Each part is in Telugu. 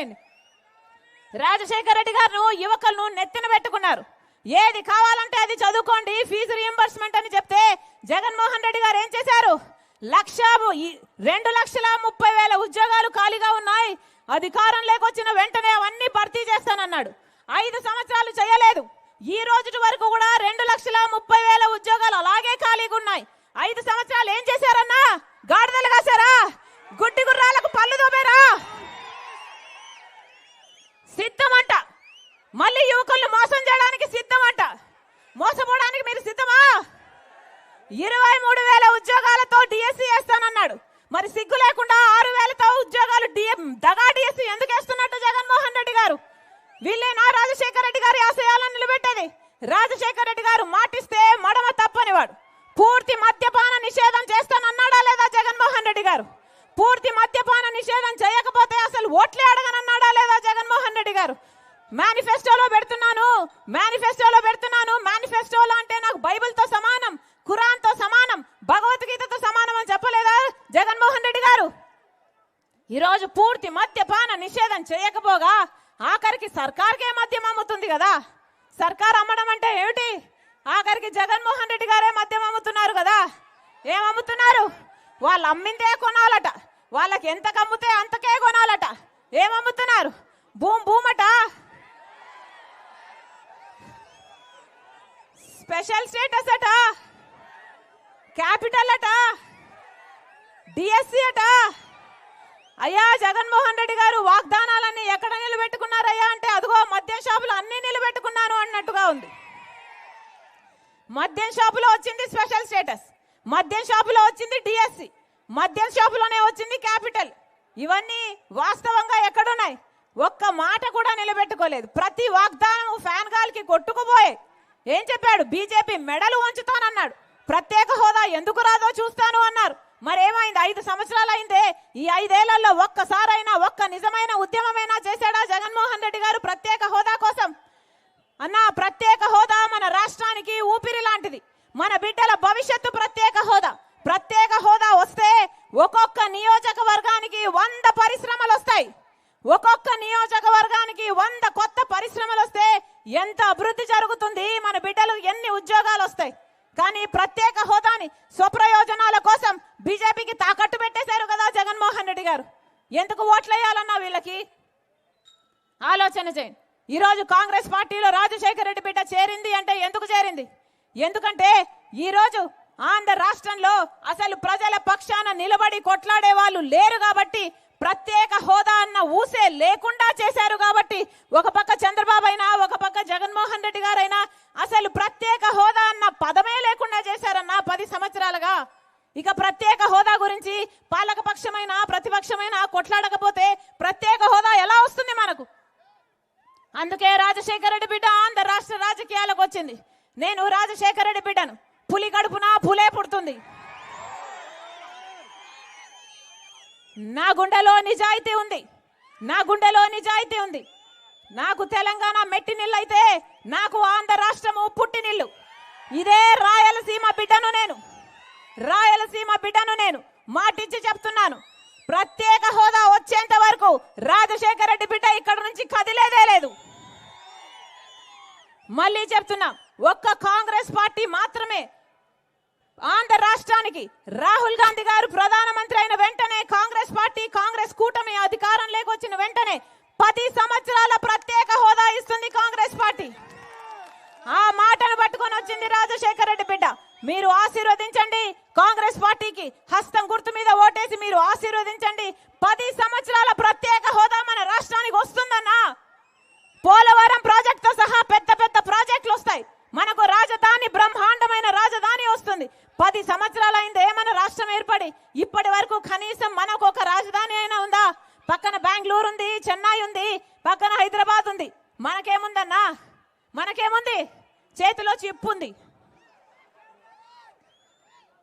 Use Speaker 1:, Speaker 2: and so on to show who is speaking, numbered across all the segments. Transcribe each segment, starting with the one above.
Speaker 1: చేయండి. రాజశేఖర రెడ్డి గారు యువకులను నెత్తిన పెట్టుకున్నారు. ఏది కావాలంటే అది చదువుకోండి, ఫీజు రియంబర్స్మెంట్ అని చెప్తే జగన్మోహన్ రెడ్డి గారు ఏం చేశారు? 2,30,000 ఉద్యోగాలు ఖాళీగా ఉన్నాయి, అధికారంలోకి వచ్చిన వెంటనే అవన్నీ భర్తీ చేస్తానన్నాడు. 5 సంవత్సరాలు చేయలేదు. ఈ రోజు వరకు కూడా 2,30,000 ఉద్యోగాలు అలాగే ఖాళీగా ఉన్నాయి. 5 సంవత్సరాలు ఏం చేశారన్నా? గాడిదలు కాశారా? గుడ్డి గుర్రాలకు పళ్ళు దోబారా? సిద్ధమంట. మళ్ళీ యువకులను మోసం చేయడానికి సిద్ధమంట. మోసపోవడానికి మీరు సిద్ధమా? 23,000 ఉద్యోగాలతో డిఎస్సి వేస్తానన్నాడు. మరి సిగ్గు లేకుండా 6,000తో ఉద్యోగాలు దగా డిఎస్సి ఎందుకు వేస్తున్నట్టు జగన్మోహన్ రెడ్డి గారు? వీళ్ళేనా రాజశేఖర రెడ్డి గారి ఆశయాలను నిలబెట్టేది? రాజశేఖర రెడ్డి గారు మాటిస్తే మడమ తప్పనివాడు. పూర్తి మద్యపాన నిషేధం చేస్తానన్నాడా లేదా జగన్మోహన్ రెడ్డి గారు? పూర్తి మద్యపాన నిషేధం చేయకపోతే అసలు ఓట్లే అడగనన్నాడా లేదా జగన్మోహన్ రెడ్డి గారు? మేనిఫెస్టోలో పెడుతున్నాను. మేనిఫెస్టోలో అంటే నాకు బైబిల్తో సమానం, ఖురాన్తో సమానం, భగవద్గీతతో సమానం అని చెప్పలేదా జగన్మోహన్ రెడ్డి గారు? ఈరోజు పూర్తి మద్యపాన నిషేధం చేయకపోగా ఆఖరికి సర్కార్కే మద్యం అమ్ముతుంది కదా. సర్కార్ అమ్మడం అంటే ఏమిటి? ఆఖరికి జగన్మోహన్ రెడ్డి గారే మద్యం అమ్ముతున్నారు కదా. ఏమమ్ముతున్నారు? వాళ్ళు అమ్మిందే కొనాలట, వాళ్ళకి ఎంత కమ్మితే అంతకే కొనాలట. ఏమమ్ముతున్నారు? భూమట, స్పెషల్ స్టేటస్ అట, క్యాపిటల్ అట, డిఎస్సి అట. అయ్యా జగన్మోహన్ రెడ్డి గారు వాగ్దానాలన్నీ ఎక్కడ నిలబెట్టుకున్నారయ్యా అంటే అదిగో మద్యం షాపులు అన్ని నిలబెట్టుకున్నాను అన్నట్టుగా ఉంది. మద్యం షాపులో వచ్చింది స్పెషల్ స్టేటస్, మద్యం షాపులో వచ్చింది డిఎస్సి, మద్యం షాపులోనే వచ్చింది క్యాపిటల్. ఇవన్నీ వాస్తవంగా ఎక్కడున్నాయి? ఒక్క మాట కూడా నిలబెట్టుకోలేదు. ప్రతి వాగ్దానం ఫ్యాన్ గాలికి కొట్టుకుపోయే. ఏం చెప్పాడు? బీజేపీ మెడలు వంచుతానన్నాడు. ప్రత్యేక హోదా ఎందుకు రాదో చూస్తాను అన్నారు. మరేమైంది? 5 సంవత్సరాలు అయిందే. ఈ 5 ఏళ్లలో ఒక్కసారైనా ఒక్క నిజమైన ఉద్యమమైనా చేశాడా జగన్మోహన్ రెడ్డి గారు ప్రత్యేక హోదా కోసం? అన్నా, ప్రత్యేక హోదా మన రాష్ట్రానికి ఊపిరి లాంటిది. మన బిడ్డల భవిష్యత్తు ప్రత్యేక హోదా. ప్రత్యేక హోదా వస్తే ఒక్కొక్క నియోజకవర్గానికి 100 పరిశ్రమలు వస్తాయి. ఒక్కొక్క నియోజకవర్గానికి 100 కొత్త పరిశ్రమలు వస్తే ఎంత అభివృద్ధి జరుగుతుంది? మన బిడ్డలు ఎన్ని ఉద్యోగాలు వస్తాయి? కానీ ప్రత్యేక హోదాని స్వప్రయోజనాల కోసం బీజేపీకి తాకట్టు పెట్టేశారు కదా జగన్మోహన్ రెడ్డి గారు. ఎందుకు ఓట్లేయాలన్నా వీళ్ళకి? ఆలోచన చేయండి. ఈరోజు కాంగ్రెస్ పార్టీలో రాజశేఖర రెడ్డి బిడ్డ చేరింది అంటే ఎందుకు చేరింది? ఎందుకంటే ఈరోజు ఆంధ్ర రాష్ట్రంలో అసలు ప్రజల పక్షాన నిలబడి కొట్లాడే వాళ్ళు లేరు కాబట్టి, ప్రత్యేక హోదా అన్న ఊసే లేకుండా చేశారు కాబట్టి, ఒక పక్క చంద్రబాబు అయినా ఒక పక్క జగన్మోహన్ రెడ్డి గారైనా అసలు ప్రత్యేక హోదా అన్న పదమే లేకుండా చేశారన్న 10 సంవత్సరాలుగా. ఇక ప్రత్యేక హోదా గురించి పాలకపక్షమైన ప్రతిపక్షమైన కొట్లాడకపోతే ప్రత్యేక హోదా ఎలా వస్తుంది మనకు? అందుకే రాజశేఖర రెడ్డి బిడ్డ ఆంధ్ర రాష్ట్ర రాజకీయాలకు వచ్చింది. నేను రాజశేఖర రెడ్డి బిడ్డను. పులి కడుపున పులే పుడుతుంది. నా గుండెలో నిజాయితీ ఉంది. నాకు తెలంగాణ మెట్టి నీళ్ళు అయితే నాకు ఆంధ్ర రాష్ట్రము పుట్టినిల్లు. ఇదే రాయలసీమ బిడ్డను నేను మాటిచ్చి చెప్తున్నాను. ప్రత్యేక హోదా వచ్చేంత వరకు రాజశేఖర రెడ్డి బిడ్డ ఇక్కడ నుంచి కదిలేదే లేదు. మళ్ళీ చెప్తున్నా, ఒక్క కాంగ్రెస్ పార్టీ మాత్రమే ఆంధ్ర రాష్ట్రానికి రాహుల్ గాంధీ గారు ప్రధానమంత్రి అయిన వెంటనే కాంగ్రెస్ పార్టీ, కాంగ్రెస్ కూటమి అధికారంలోకి వచ్చిన వెంటనే 10 సంవత్సరాల ప్రత్యేక హోదా ఇస్తుంది కాంగ్రెస్ పార్టీ. ఆ మాటను పట్టుకొని వచ్చింది రాజశేఖర రెడ్డి బిడ్డ. మీరు ఆశీర్వదించండి. కాంగ్రెస్ పార్టీకి హస్తం గుర్తు మీద ఓటేసి మీరు ఆశీర్వదించండి. 10 సంవత్సరాల ప్రత్యేక హోదా మన రాష్ట్రానికి వస్తుందన్నా. పోలవరం ప్రాజెక్టుతో సహా పెద్ద పెద్ద ప్రాజెక్టులు వస్తాయి. మనకు రాజధాని, బ్రహ్మాండమైన రాజధాని వస్తుంది. 10 సంవత్సరాలు అయిందే మన రాష్ట్రం ఏర్పడి. ఇప్పటి వరకు కనీసం మనకు ఒక రాజధాని అయినా ఉందా? పక్కన బెంగళూరు ఉంది, చెన్నై ఉంది, పక్కన హైదరాబాద్ ఉంది. మనకేముందన్నా? మనకేముంది? చేతిలో చిప్పు ఉంది.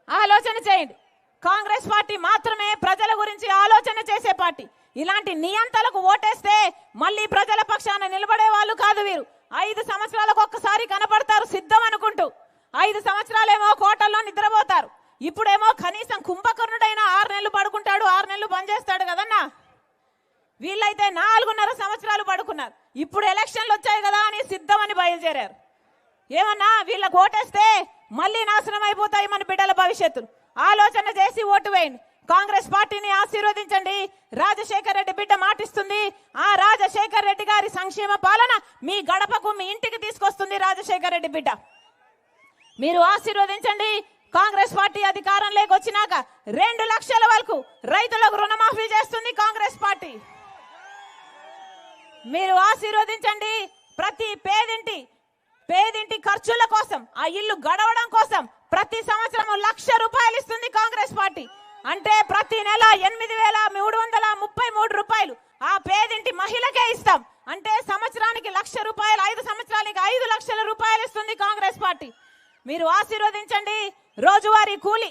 Speaker 1: ఆలోచన చేయండి. కాంగ్రెస్ పార్టీ మాత్రమే ప్రజల గురించి ఆలోచన చేసే పార్టీ. ఇలాంటి నియంతలకు ఓటేస్తే మళ్ళీ ప్రజల పక్షాన నిలబడే వాళ్ళు కాదు వీరు. 5 సంవత్సరాలకు ఒక్కసారి కనపడతారు సిద్ధం అనుకుంటూ. 5 సంవత్సరాలేమో కోటల్లో నిద్రపోతారు. ఇప్పుడేమో కనీసం కుంభకర్ణుడైనా 6 నెలలు పడుకుంటాడు, 6 నెలలు పనిచేస్తాడు కదన్నా. వీళ్ళైతే 4.5 సంవత్సరాలు పడుకున్నారు. ఇప్పుడు ఎలక్షన్లు వచ్చాయి కదా అని సిద్ధమని బయలుదేరారు. ఏమన్నా వీళ్ళకి ఓటేస్తే మళ్ళీ నాశనం అయిపోతాయి మన బిడ్డల భవిష్యత్తు. ఆలోచన చేసి ఓటు వేయండి. కాంగ్రెస్ పార్టీని ఆశీర్వదించండి. రాజశేఖర్ రెడ్డి బిడ్డ మాటిస్తుంది. ఆ రాజశేఖర్ రెడ్డి గారి సంక్షేమ పాలన మీ గడపకు మీ ఇంటికి తీసుకొస్తుంది రాజశేఖర్ రెడ్డి బిడ్డ. మీరు ఆశీర్వదించండి. కాంగ్రెస్ పార్టీ అధికారంలోకి వచ్చినాక 2 లక్షల వరకు రైతులకు రుణమాఫీ చేస్తుంది కాంగ్రెస్ పార్టీ. మీరు ఆశీర్వదించండి. ప్రతి పేదింటి ఖర్చుల కోసం, ఆ ఇల్లు గడవడం కోసం ప్రతి సంవత్సరం 1,00,000 రూపాయలు ఇస్తుంది కాంగ్రెస్ పార్టీ. అంటే ప్రతి నెల 8,333 రూపాయలు ఆ పేదింటి మహిళకే ఇస్తాం. అంటే సంవత్సరానికి 1,00,000 రూపాయలు, 5 సంవత్సరానికి 5 లక్షల రూపాయలు ఇస్తుంది కాంగ్రెస్ పార్టీ. మీరు ఆశీర్వదించండి. రోజువారీ కూలి